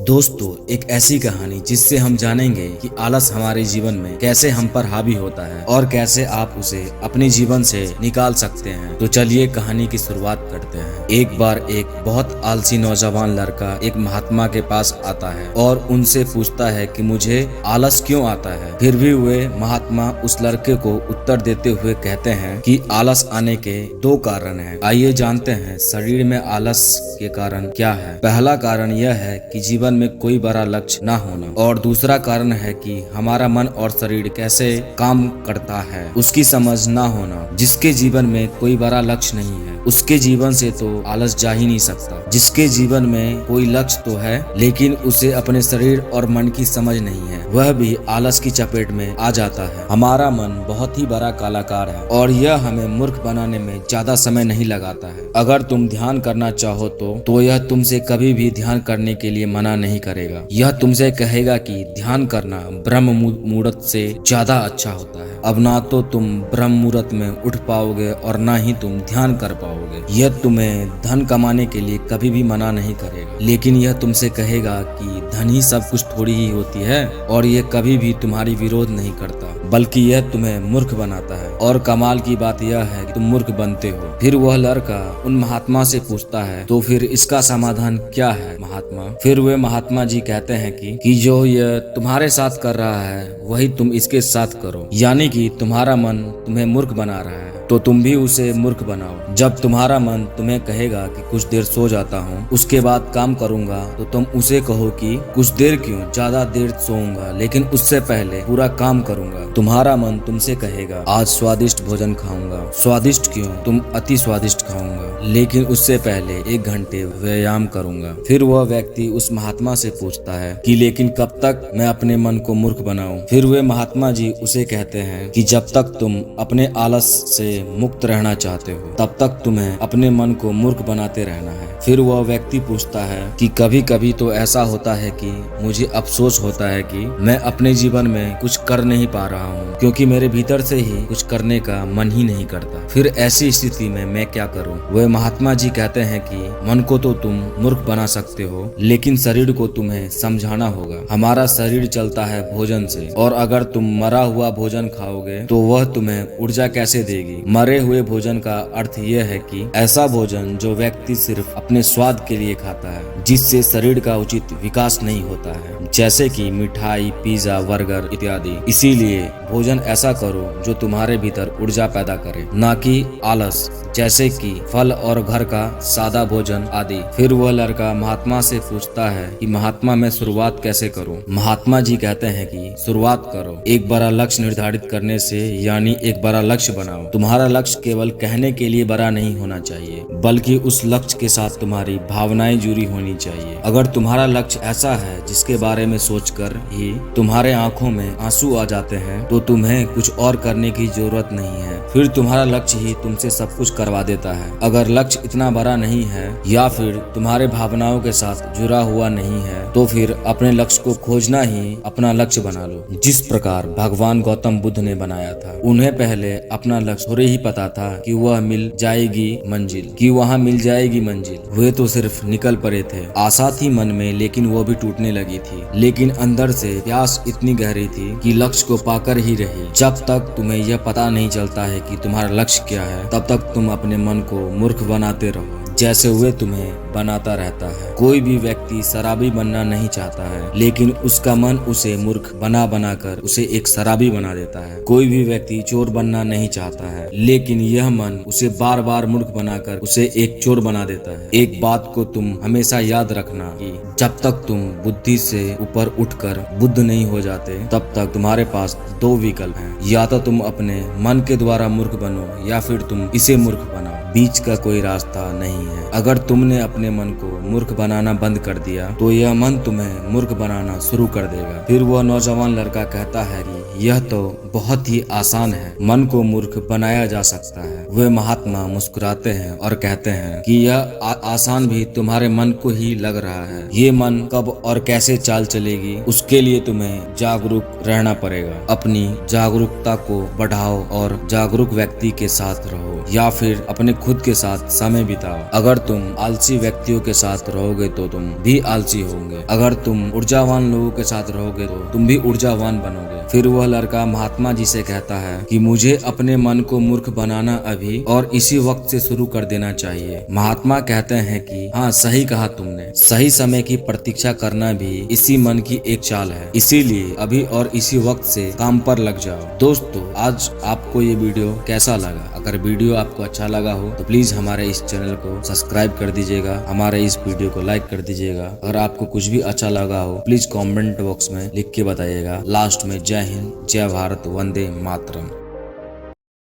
दोस्तों, एक ऐसी कहानी जिससे हम जानेंगे कि आलस हमारे जीवन में कैसे हम पर हावी होता है और कैसे आप उसे अपने जीवन से निकाल सकते हैं। तो चलिए कहानी की शुरुआत करते हैं। एक बार एक बहुत आलसी नौजवान लड़का एक महात्मा के पास आता है और उनसे पूछता है कि मुझे आलस क्यों आता है। फिर भी वे महात्मा उस लड़के को उत्तर देते हुए कहते हैं कि आलस आने के दो कारण हैं। आइए जानते हैं शरीर में आलस के कारण क्या है। पहला कारण यह है कि जीवन में कोई बड़ा लक्ष्य न होना, और दूसरा कारण है कि हमारा मन और शरीर कैसे काम करता है उसकी समझ न होना। जिसके जीवन में कोई बड़ा लक्ष्य नहीं है उसके जीवन से तो आलस जा ही नहीं सकता। जिसके जीवन में कोई लक्ष्य तो है लेकिन उसे अपने शरीर और मन की समझ नहीं है, वह भी आलस की चपेट में आ जाता है। हमारा मन बहुत ही बड़ा कलाकार है और यह हमें मूर्ख बनाने में ज्यादा समय नहीं लगाता है। अगर तुम ध्यान करना चाहो तो यह तुमसे कभी भी ध्यान करने के लिए मना नहीं करेगा। यह तुमसे कहेगा कि ध्यान करना ब्रह्म मुहूर्त से ज्यादा अच्छा होता है। अब ना तो तुम ब्रह्म मुहूर्त में उठ पाओगे और ना ही तुम ध्यान कर पाओगे। यह तुम्हें धन कमाने के लिए कभी भी मना नहीं करेगा, लेकिन यह तुमसे कहेगा कि धन ही सब कुछ थोड़ी ही होती है, और यह कभी भी तुम्हारी विरोध नहीं करता बल्कि यह तुम्हें मूर्ख बनाता है। और कमाल की बात यह है कि तुम मूर्ख बनते हो। फिर वह लड़का उन महात्मा से पूछता है, तो फिर इसका समाधान क्या है महात्मा? फिर वे महात्मा जी कहते हैं कि जो यह तुम्हारे साथ कर रहा है वही तुम इसके साथ करो। यानी कि तुम्हारा मन तुम्हें मूर्ख बना रहा है तो तुम भी उसे मूर्ख बनाओ। जब तुम्हारा मन तुम्हें कहेगा कि कुछ देर सो जाता हूँ, उसके बाद काम करूंगा, तो तुम उसे कहो कि कुछ देर क्यों, ज्यादा देर सोऊंगा लेकिन उससे पहले पूरा काम करूंगा। तुम्हारा मन तुमसे कहेगा आज स्वादिष्ट भोजन खाऊंगा। स्वादिष्ट क्यों, तुम अति स्वादिष्ट खाऊंगा लेकिन उससे पहले 1 घंटे व्यायाम करूंगा। फिर वह व्यक्ति उस महात्मा से पूछता है कि लेकिन कब तक मैं अपने मन को मूर्ख बनाऊं? फिर वे महात्मा जी उसे कहते हैं कि जब तक तुम अपने आलस से मुक्त रहना चाहते हो तब तक तुम्हें अपने मन को मूर्ख बनाते रहना है। फिर वह व्यक्ति पूछता है कि कभी कभी तो ऐसा होता है कि मुझे अफसोस होता है कि मैं अपने जीवन में कुछ कर नहीं पा रहा हूँ, क्योंकि मेरे भीतर से ही कुछ करने का मन ही नहीं करता। फिर ऐसी स्थिति में मैं क्या करूँ? वह महात्मा जी कहते हैं कि मन को तो तुम मूर्ख बना सकते हो लेकिन शरीर को तुम्हें समझाना होगा। हमारा शरीर चलता है भोजन से, और अगर तुम मरा हुआ भोजन खाओगे तो वह तुम्हें ऊर्जा कैसे देगी? मरे हुए भोजन का अर्थ यह है कि ऐसा भोजन जो व्यक्ति सिर्फ अपने स्वाद के लिए खाता है, जिससे शरीर का उचित विकास नहीं होता है, जैसे कि मिठाई, पिज्जा, बर्गर इत्यादि। इसीलिए भोजन ऐसा करो जो तुम्हारे भीतर ऊर्जा पैदा करे, ना कि आलस, जैसे कि फल और घर का सादा भोजन आदि। फिर वह लड़का महात्मा से पूछता है कि महात्मा मैं शुरुआत कैसे करूं? महात्मा जी कहते हैं कि शुरुआत करो एक बड़ा लक्ष्य निर्धारित करने से, यानी एक बड़ा लक्ष्य बनाओ। तुम्हारा लक्ष्य केवल कहने के लिए बड़ा नहीं होना चाहिए बल्कि उस लक्ष्य के साथ तुम्हारी भावनाएं जुड़ी होनी चाहिए। अगर तुम्हारा लक्ष्य ऐसा है जिसके बारे में सोचकर ही तुम्हारे आंखों में आंसू आ जाते हैं तो तुम्हें कुछ और करने की जरूरत नहीं है। फिर तुम्हारा लक्ष्य ही तुमसे सब कुछ करवा देता है। अगर लक्ष्य इतना बड़ा नहीं है या फिर तुम्हारे भावनाओं के साथ जुड़ा हुआ नहीं है तो फिर अपने लक्ष्य को खोजना ही अपना लक्ष्य बना लो। जिस प्रकार भगवान गौतम बुद्ध ने बनाया था, उन्हें पहले अपना लक्ष्य थोड़े ही पता था कि वह मिल जाएगी मंजिल, कि वहाँ मिल जाएगी मंजिल। वे तो सिर्फ निकल पड़े थे। आशा थी मन में लेकिन वो भी टूटने लगी थी, लेकिन अंदर से प्यास इतनी गहरी थी कि लक्ष्य को पाकर ही रही। जब तक तुम्हें यह पता नहीं चलता है कि तुम्हारा लक्ष्य क्या है तब तक तुम अपने मन को मूर्ख बनाते रहो, जैसे वे तुम्हें बनाता रहता है। कोई भी व्यक्ति शराबी बनना नहीं चाहता है लेकिन उसका मन उसे मूर्ख बना कर उसे एक शराबी बना देता है। कोई भी व्यक्ति चोर बनना नहीं चाहता है लेकिन यह मन उसे बार बार मूर्ख बनाकर उसे एक चोर बना देता है। एक बात को तुम हमेशा याद रखना कि जब तक तुम बुद्धि से ऊपर उठकर बुद्ध नहीं हो जाते तब तक तुम्हारे पास 2 विकल्प हैं, या तो तुम अपने मन के द्वारा मूर्ख बनो या फिर तुम इसे मूर्ख बनाओ। बीच का कोई रास्ता नहीं है। अगर तुमने अपने मन को मूर्ख बनाना बंद कर दिया तो यह मन तुम्हें मूर्ख बनाना शुरू कर देगा। फिर वह नौजवान लड़का कहता है कि यह तो बहुत ही आसान है, मन को मूर्ख बनाया जा सकता है। वे महात्मा मुस्कुराते हैं और कहते हैं कि यह आसान भी तुम्हारे मन को ही लग रहा है। ये मन कब और कैसे चाल चलेगी, उसके लिए तुम्हें जागरूक रहना पड़ेगा। अपनी जागरूकता को बढ़ाओ और जागरूक व्यक्ति के साथ रहो, या फिर अपने खुद के साथ समय बिताओ। अगर तुम आलसी व्यक्तियों के साथ रहोगे तो तुम भी आलसी होंगे। अगर तुम ऊर्जावान लोगों के साथ रहोगे तो तुम भी ऊर्जावान बनोगे। फिर वह लड़का महात्मा जी से कहता है कि मुझे अपने मन को मूर्ख बनाना अभी और इसी वक्त से शुरू कर देना चाहिए। महात्मा कहते हैं कि हाँ, सही कहा तुमने, सही समय की प्रतीक्षा करना भी इसी मन की एक चाल है। इसीलिए अभी और इसी वक्त से काम पर लग जाओ। दोस्तों, आज आपको ये वीडियो कैसा लगा? अगर वीडियो आपको अच्छा लगा हो तो प्लीज हमारे इस चैनल को सब्सक्राइब कर दीजिएगा, हमारे इस वीडियो को लाइक कर दीजिएगा। अगर आपको कुछ भी अच्छा लगा हो प्लीज कमेंट बॉक्स में लिख के बताइएगा। लास्ट में जय हिंद, जय भारत, वंदे मातरम।